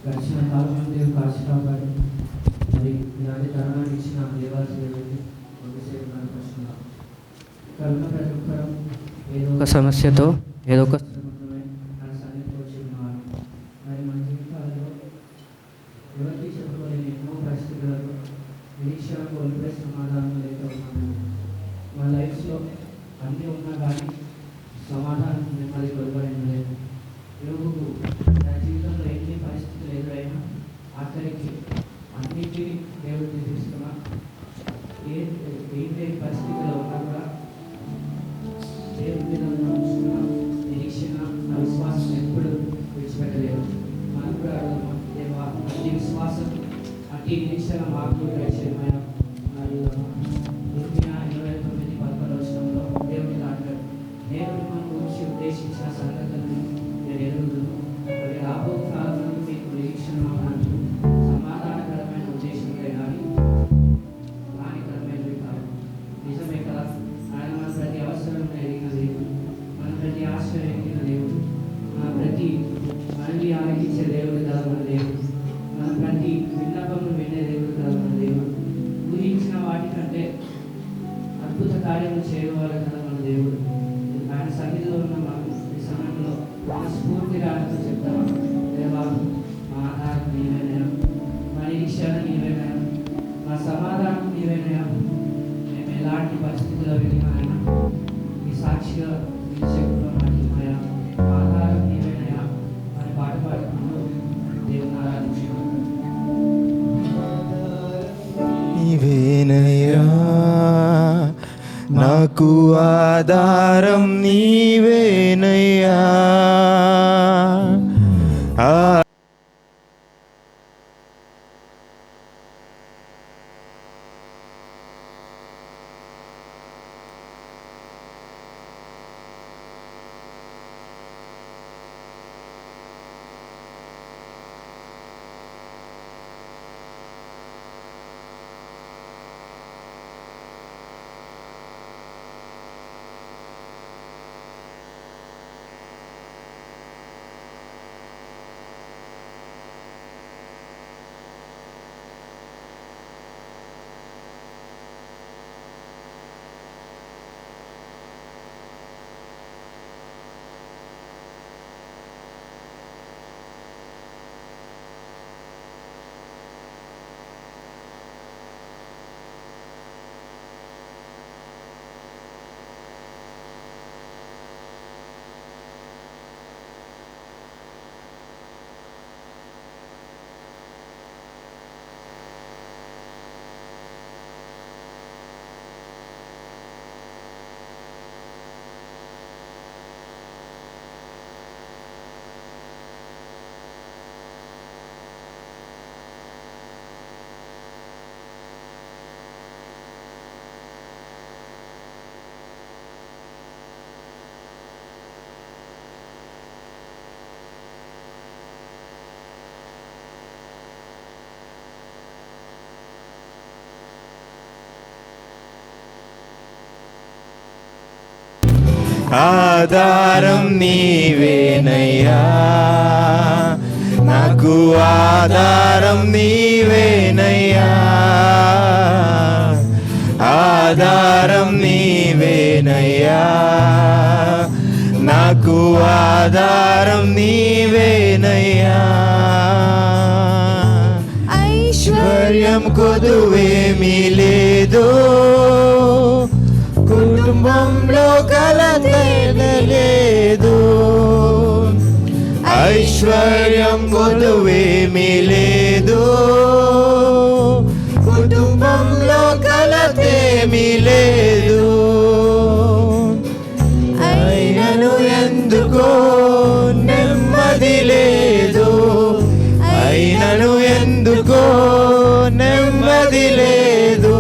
గడిచిన కాలం నుండి కాచి కాపాడి మరి ఇలాంటి తరుణాన్ని ఇచ్చిన దేవాలయ ఇక్కడ ఉన్న ప్రతి ఒక్కరు ఏదో ఒక సమస్యతో ఏదో ఒక మన సన్నిధికి వచ్చి ఉన్నారు. మరి మన జీవితాలలో ఎవరికి చెప్పుకోలేని ఎన్నో పరిస్థితులలో నిరీక్షణ కోల్పోయే సమాధానం లేక ఉన్నాము. మన లైఫ్స్లో అన్నీ ఉన్నా కానీ సమాధానం నెమ్మది కొలబడింది లేదు. యోగుకు తన జీవితంలో ఎన్ని పరిస్థితులు ఎదురైనా ఆఖరికి అన్నింటినీ దేవుడిని తీసుకున్నా ఏ పరిస్థితిలో ఉన్నా కూడా దేవుడి మీద ఉంచుకున్న నిరీక్షణ నా విశ్వాసం ఎప్పుడు విడిచిపెట్టలేదు. మనం కూడా దేవా అట్టి విశ్వాసం అట్టి నిరీక్షణ మాకు దయచేయమయ్యా. మరియు 29:11 వచనంలో దేవుడి అంటాడు, నేను మిమ్మల్ని గురించి ఉద్దేశించిన సంగతులను నేను ఎరుగుదును. మరి రాబో కాలంలో మీకు నిరీక్షణ ఉన్నట్టు సమాధానకరమైన ఉద్దేశంలో కానీ హానికరమైనవి కాదు. నిజమే కదా, ఆయన మన ప్రతి అవసరం ఎరిగిన దేవుడు, మన ప్రతి ఆశ ఎరిగిన దేవుడు, మన ప్రతి మనవి ఆలకించే దేవుడు కదా మన దేవుడు, మన ప్రతి విన్నపమును వినే దేవుడు కదా మన దేవుడు, ఊహించిన వాటికంటే అద్భుత కార్యములు చేయగల కదా మన దేవుడు. ఆయన సన్నిధిలో ఉన్న మనం ఈ సమయంలో మనస్ఫూర్తిగా ఆయనతో చెప్తాము, దేవా మా ఆధారం నీవేనయా, మా నిరీక్షణ నీవేనయా, మా సమాధానం నీవేనయా. మేము ఎలాంటి పరిస్థితుల్లో వెళ్ళినా ఆయన మీ సాక్షిగా మీ చెప్పులో మాట్లాడమయ్యా, మా ఆధారం నీవేనయా అని పాట పాడుకుంటూ దేవుని ఆరాధించాము. నీవేనయ్యా నాకు ఆధారం, నీవేనయ్యా ఆధారం నీవేనయ్యా, నాకు ఆధారం నీవేనయ్యా, ఆధారం నీవేనయ్యా, నాకు ఆధారం నీవేనయ్యా. ఐశ్వర్యం కొదువేమీ లేదు, కుటుంబంలో కలతలేదు, ఐశ్వర్యం కొదువేమీ లేదు, కుటుంబంలో కలతేమీ లేదు. అయినను ఎందుకో నెమ్మది లేదు, అయినను ఎందుకో నెమ్మది లేదు.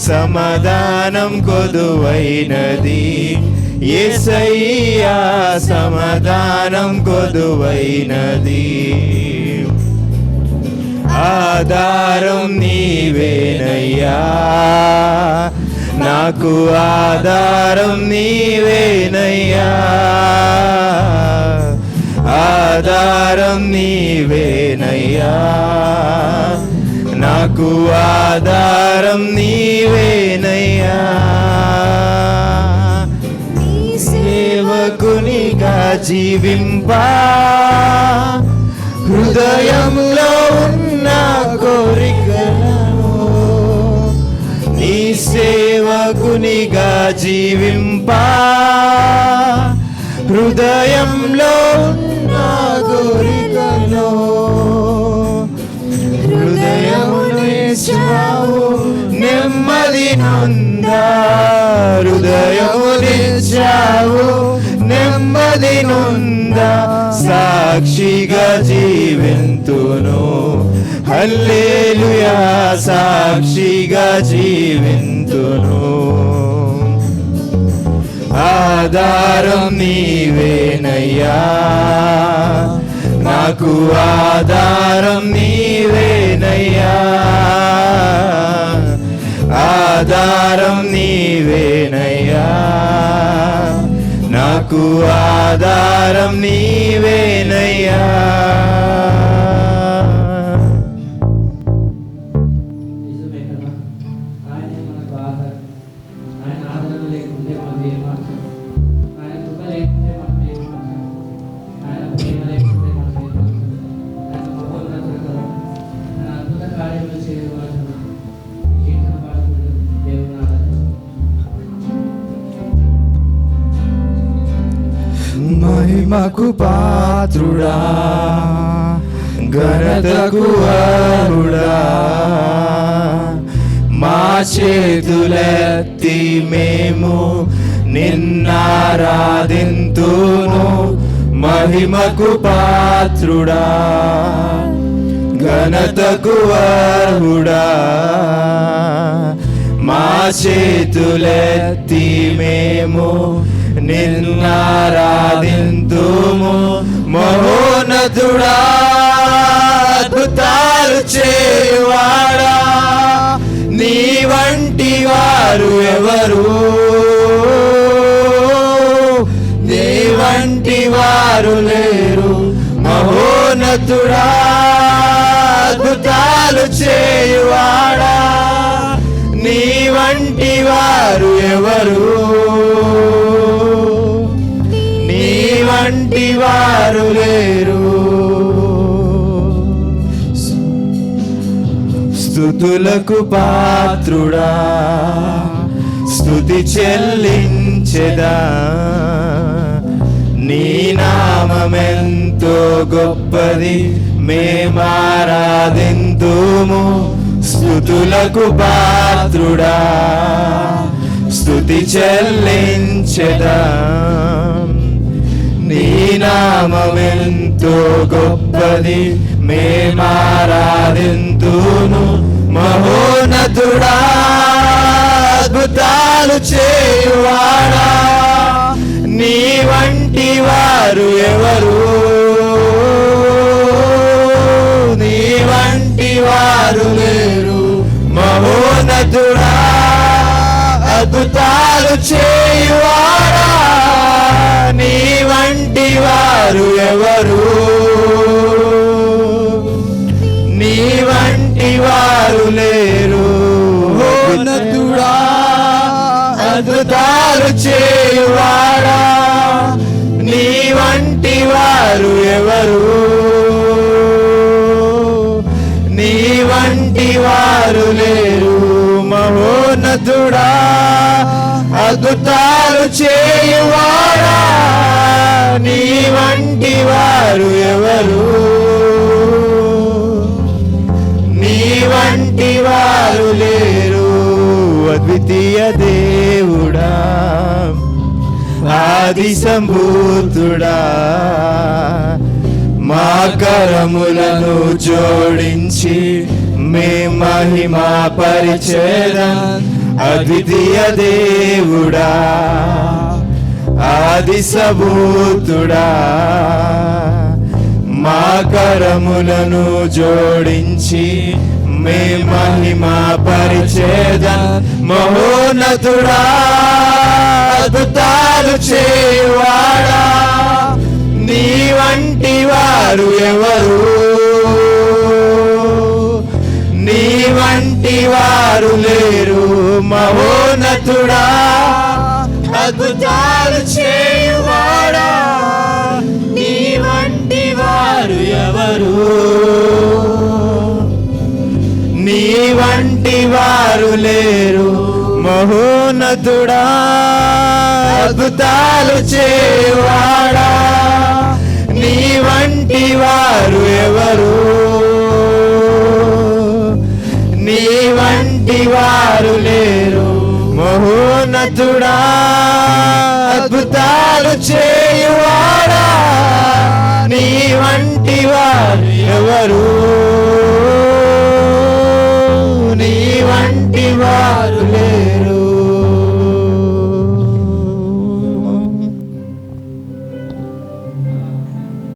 సమాధానం కొదువైనది యేసయ్యా, సమాధానం కొదువైనది. ఆధారం నీవేనయ్యా, నాకు ఆధారం నీవేనయ్యా, ఆధారం నీవేనయ్యా, నాకు ఆధారం నీవేనయ్యా. సేవకునిగా జీవింపా హృదయంలో ఉన్న కోరికలను, నీ సేవకునిగా జీవింపా హృదయంలో ఉన్న కోరికలు. హృదయమును ఇచ్చావు నెమ్మది నొందా, హృదయమును ఇచ్చావు నెమ్మది నొందా. సాక్షిగా జీవింతును, హల్లెలూయా, సాక్షిగా జీవింతును. ఆధారం నీవేనయ్యా, నాకు ఆధారం నీవేనయ్యా, ఆధారం నీవేనయ్యా, నాకు ఆధారం నీవేనయ్యా. నిజమే కదా, ఆయన మనకు ఆధారం. ఆయన ఆధారం లేకుంటే మనం ఏమాత్రం, ఆయన కృప లేకుంటే మనం ఏమాత్రం, ఆయన ప్రేమ లేకుంటే మనం ఏమాత్రం. ఆయన మహోన్నతుడు కదా, ఆయన అద్భుత కార్యములు చేయవాడు. కీర్తన పాడుకుంటూ దేవుని ఆరాధించు. మహిమకు పాత్రుడా, ఘనతకు అర్హుడా, మా చేతులెత్తి మేము నిన్నారాధింతుము. మహిమకు పాత్రుడా, ఘనతకు అర్హుడా, మా చేతులెత్తి మేము నిన్నారాధింతుము. మహోన్నతుడా, అద్భుతాలు చేయువాడా, నీ వంటి వారు ఎవరు, నీ వంటి వారు లేరు. మహోన్నతుడా, అద్భుతాలు చేయువాడా, నీ వంటి వారు ఎవరు, నీ వంటి వారు లేరు. స్తుతులకు పాత్రుడా, స్తుతి చెల్లించెదా, నీ నామమెంతో గొప్పది మేమారాధింతుము. స్తుతులకు పాత్రుడా, స్తుతి చెల్లించెదా, నీ నామమెంతో గొప్పది మేమారాధింతును. మహోన్నతుడా, అద్భుతాలు చేయువాడా, నీ వంటి వారు ఎవరు, నీ వంటి వారు లేరు. మహోన్నతుడా, అద్భుతాలు చేయువాడా, నీ వంటి వారు ఎవరు, నీ వంటి వారు లేరు. మహోన్నతుడా, అద్భుతాలు చేయువాడా, నీ వంటి వారు ఎవరు, నీ వంటి వారు లేరు. మహోన్నతుడా, అద్భుతాలు చేయువాడా, నీ వంటి వారు ఎవరు, నీ వంటి వారు లేరు. అద్వితీయ దేవుడా, ఆది సంభూతుడా, మా కరములను జోడించి మే మహిమా పరిచేదం. అద్వితీయ దేవుడా, ఆది సంభూతుడా, మా కరములను జోడించి మే మహిమా పరిచేదం. మహోన్నతుడా, అద్భుతాలు చేయువాడా, నీ వంటి వారు ఎవరు, నీ వంటి వారు లేరు మహోన్నతుడా, అద్భుతాలు చేయువాడా, నీ వంటి వారు ఎవరు, నీ వంటి వారు లేరు మహోన్నతుడా, అద్భుతాలు చేయువాడా, నీ వంటి వారు ఎవరు, నీ వంటి వారు లేరు మహోన్నతుడా, అద్భుతాలు చేయువాడా, నీ వంటి వారు ఎవరు, నీ వంటి వారు లేరు.